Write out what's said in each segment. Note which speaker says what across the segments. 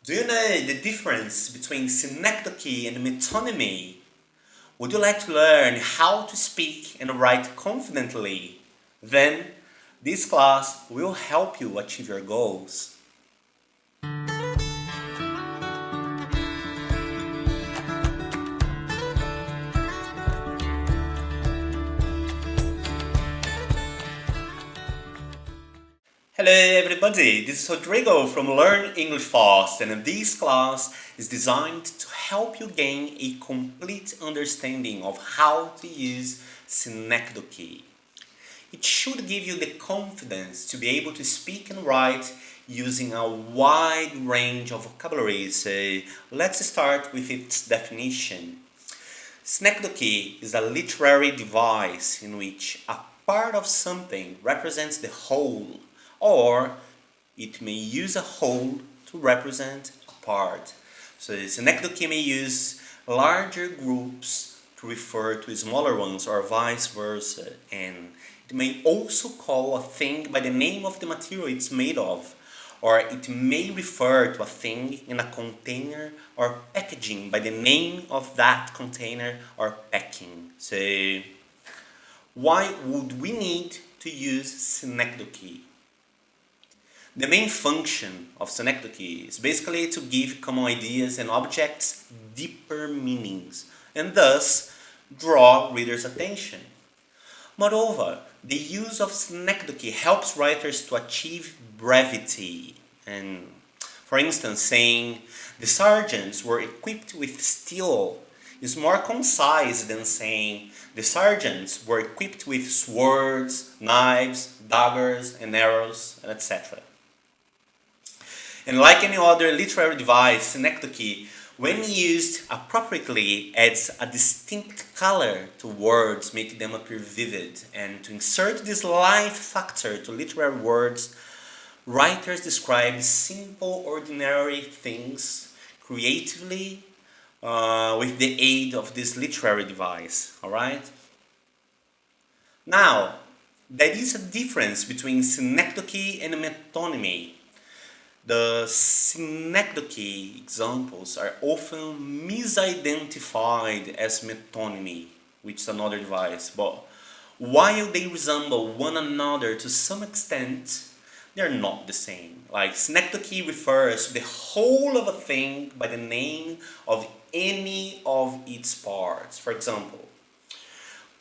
Speaker 1: Do you know the difference between synecdoche and metonymy? Would you like to learn how to speak and write confidently? Then, this class will help you achieve your goals. Hello everybody, this is Rodrigo from Learn English Fast, and this class is designed to help you gain a complete understanding of how to use synecdoche. It should give you the confidence to be able to speak and write using a wide range of vocabulary. So let's start with its definition. Synecdoche is a literary device in which a part of something represents the whole, or it may use a whole to represent a part. So synecdoche may use larger groups to refer to smaller ones or vice versa, and it may also call a thing by the name of the material it's made of, or it may refer to a thing in a container or packaging by the name of that container or packing. So, why would we need to use synecdoche? The main function of synecdoche is basically to give common ideas and objects deeper meanings, and thus draw readers' attention. Moreover, the use of synecdoche helps writers to achieve brevity. And, for instance, saying the sergeants were equipped with steel is more concise than saying the sergeants were equipped with swords, knives, daggers, and arrows, etc. And like any other literary device, synecdoche, when used appropriately, adds a distinct color to words, making them appear vivid. And to insert this life factor to literary words, writers describe simple, ordinary things creatively with the aid of this literary device. Alright? Now, there is a difference between synecdoche and metonymy. The synecdoche examples are often misidentified as metonymy, which is another device, but while they resemble one another to some extent, they're not the same. Like synecdoche refers to the whole of a thing by the name of any of its parts. For example,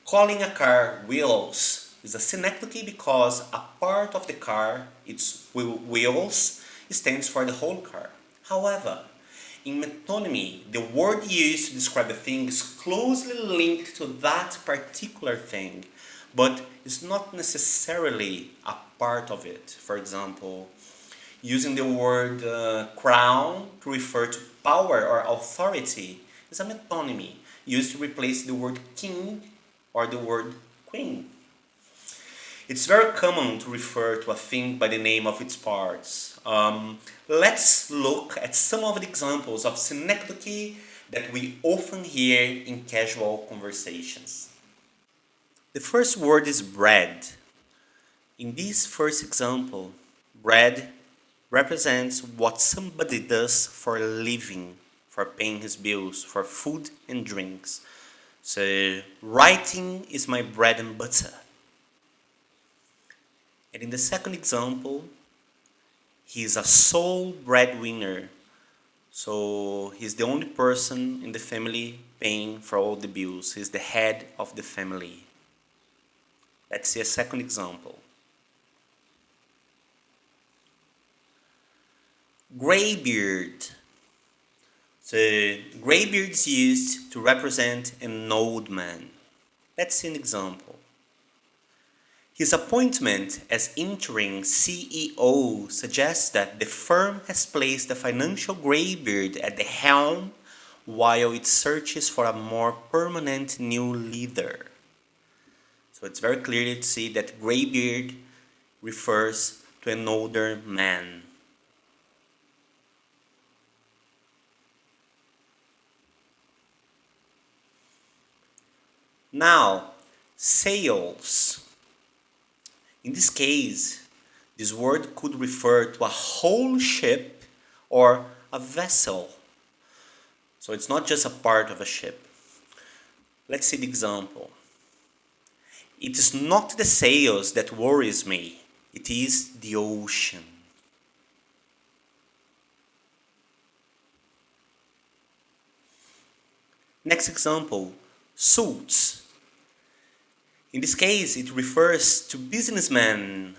Speaker 1: calling a car wheels is a synecdoche because a part of the car, its wheels, stands for the whole car. However, in metonymy, the word used to describe a thing is closely linked to that particular thing, but is not necessarily a part of it. For example, using the word crown to refer to power or authority is a metonymy used to replace the word king or the word queen. It's very common to refer to a thing by the name of its parts. Let's look at some of the examples of synecdoche that we often hear in casual conversations. The first word is bread. In this first example, bread represents what somebody does for a living, for paying his bills, for food and drinks. So, writing is my bread and butter. And in the second example, he is a sole breadwinner. So he's the only person in the family paying for all the bills. He's the head of the family. Let's see a second example. Graybeard. So graybeard is used to represent an old man. Let's see an example. His appointment as interim CEO suggests that the firm has placed a financial graybeard at the helm while it searches for a more permanent new leader. So it's very clear to see that graybeard refers to an older man. Now, sails. In this case, this word could refer to a whole ship or a vessel. So it's not just a part of a ship. Let's see the example. It is not the sails that worries me, it is the ocean. Next example, suits. In this case, it refers to businessmen.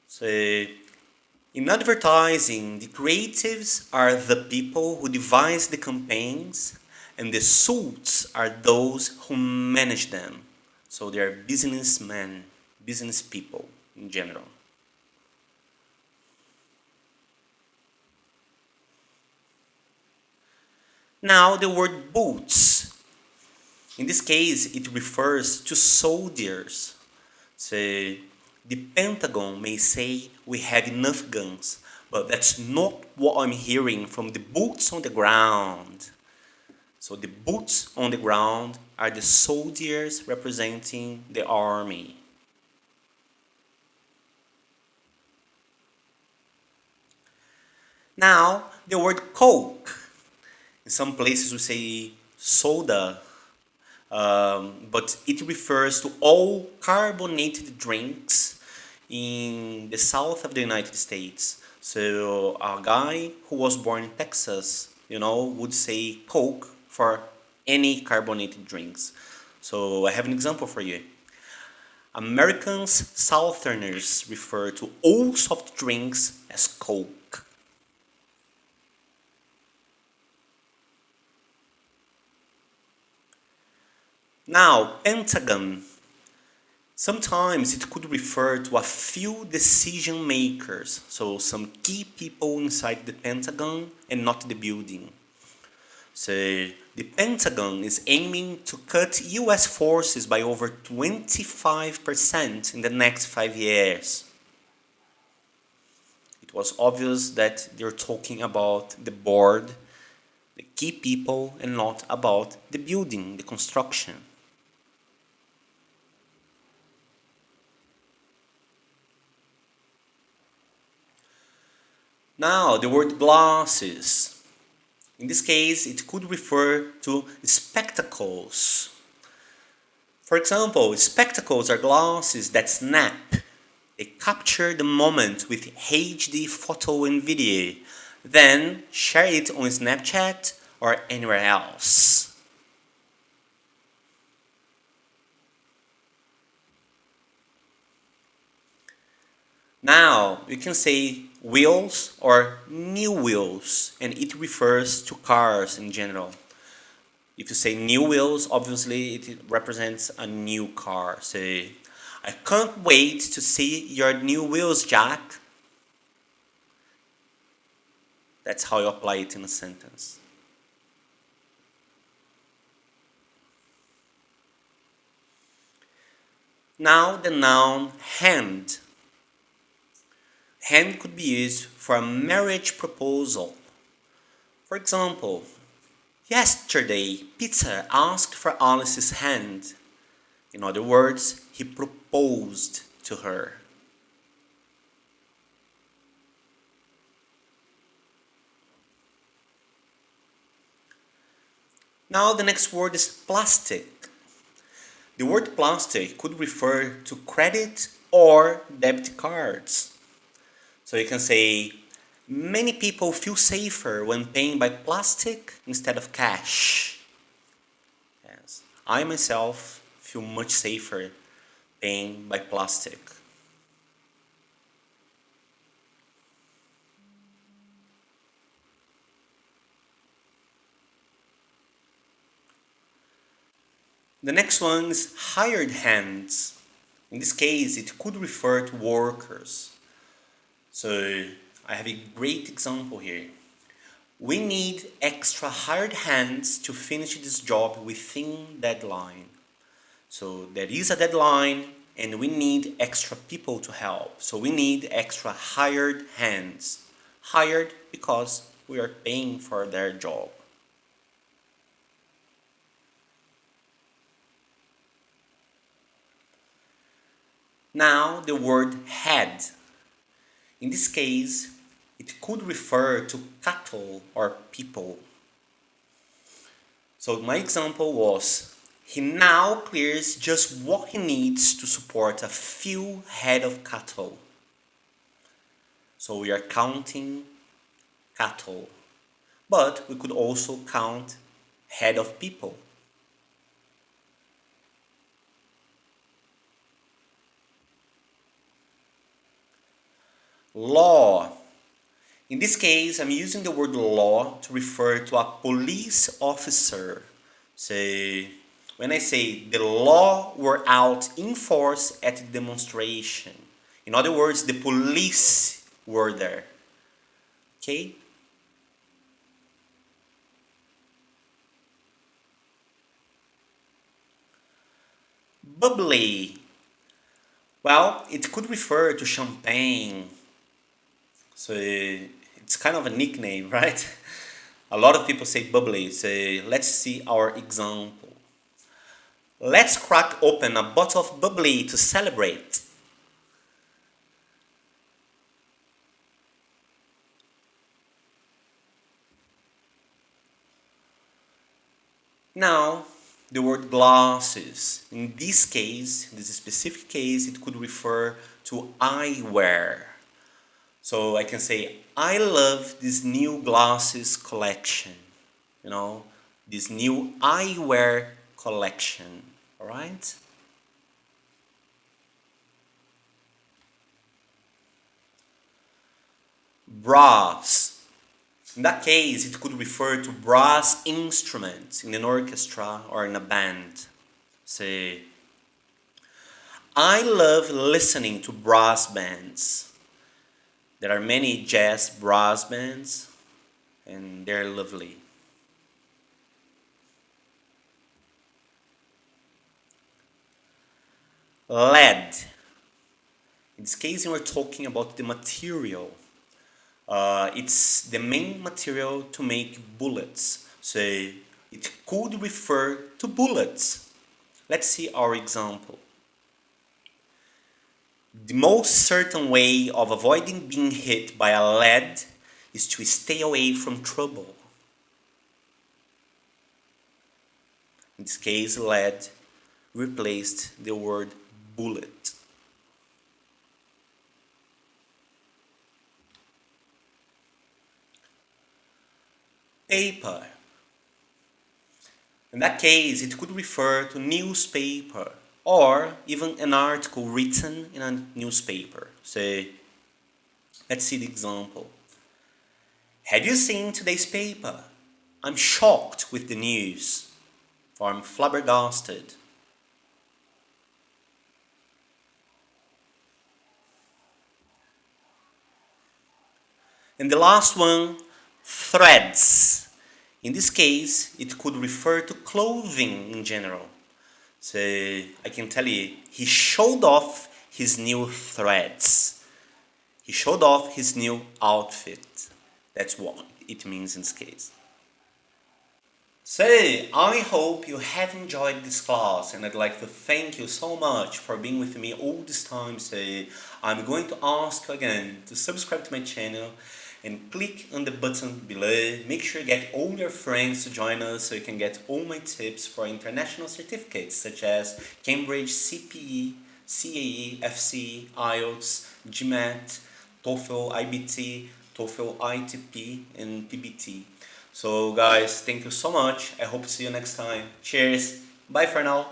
Speaker 1: So, in advertising, the creatives are the people who devise the campaigns, and the suits are those who manage them. So they are businessmen, business people in general. Now the word boots. In this case, it refers to soldiers. So the Pentagon may say we have enough guns, but that's not what I'm hearing from the boots on the ground. So the boots on the ground are the soldiers representing the army. Now, the word Coke. In some places we say soda, but it refers to all carbonated drinks in the south of the United States. So a guy who was born in Texas, would say Coke for any carbonated drinks. So I have an example for you. Americans, Southerners refer to all soft drinks as Coke. Now, Pentagon. Sometimes it could refer to a few decision makers, so some key people inside the Pentagon and not the building. So the Pentagon is aiming to cut US forces by over 25% in the next 5 years. It was obvious that they're talking about the board, the key people, and not about the building, the construction. Now, the word glasses. In this case, it could refer to spectacles. For example, spectacles are glasses that snap. They capture the moment with HD photo and video, then share it on Snapchat or anywhere else. Now, you can say wheels or new wheels, and it refers to cars in general. If you say new wheels, obviously it represents a new car. Say, I can't wait to see your new wheels, Jack. That's how you apply it in a sentence. Now the noun hand. Hand could be used for a marriage proposal. For example, yesterday Peter asked for Alice's hand. In other words, he proposed to her. Now the next word is plastic. The word plastic could refer to credit or debit cards. So you can say, many people feel safer when paying by plastic instead of cash. Yes, I myself feel much safer paying by plastic. The next one is hired hands. In this case, it could refer to workers. So I have a great example here. We need extra hired hands to finish this job within deadline. So there is a deadline and we need extra people to help. So we need extra hired hands. Hired because we are paying for their job. Now the word head. In this case, it could refer to cattle or people. So my example was, he now clears just what he needs to support a few head of cattle. So we are counting cattle, but we could also count head of people. Law. In this case, I'm using the word law to refer to a police officer. So when I say the law were out in force at the demonstration, in other words, the police were there. Okay? Bubbly. Well, it could refer to champagne. So it's kind of a nickname, right? A lot of people say bubbly. So let's see our example. Let's crack open a bottle of bubbly to celebrate. Now, the word glasses. In this case, in this specific case, it could refer to eyewear. So I can say, I love this new glasses collection. You know, this new eyewear collection. Alright? Brass. In that case, it could refer to brass instruments in an orchestra or in a band. Say, I love listening to brass bands. There are many jazz brass bands, and they're lovely. Lead. In this case, we're talking about the material. It's the main material to make bullets. So it could refer to bullets. Let's see our example. The most certain way of avoiding being hit by a lead is to stay away from trouble. In this case, lead replaced the word bullet. Paper. In that case, it could refer to newspaper or even an article written in a newspaper. So, let's see the example. Have you seen today's paper? I'm shocked with the news. Or I'm flabbergasted. And the last one, threads. In this case, it could refer to clothing in general. So I can tell you, he showed off his new threads. He showed off his new outfit. That's what it means in this case. So, I hope you have enjoyed this class, and I'd like to thank you so much for being with me all this time. So, I'm going to ask you again to subscribe to my channel and click on the button below. Make sure you get all your friends to join us so you can get all my tips for international certificates such as Cambridge, CPE, CAE, FC, Ielts, Gmat, Toefl, IBT, Toefl, ITP, and PBT. So guys, thank you so much. I hope to see you next time. Cheers. Bye for now.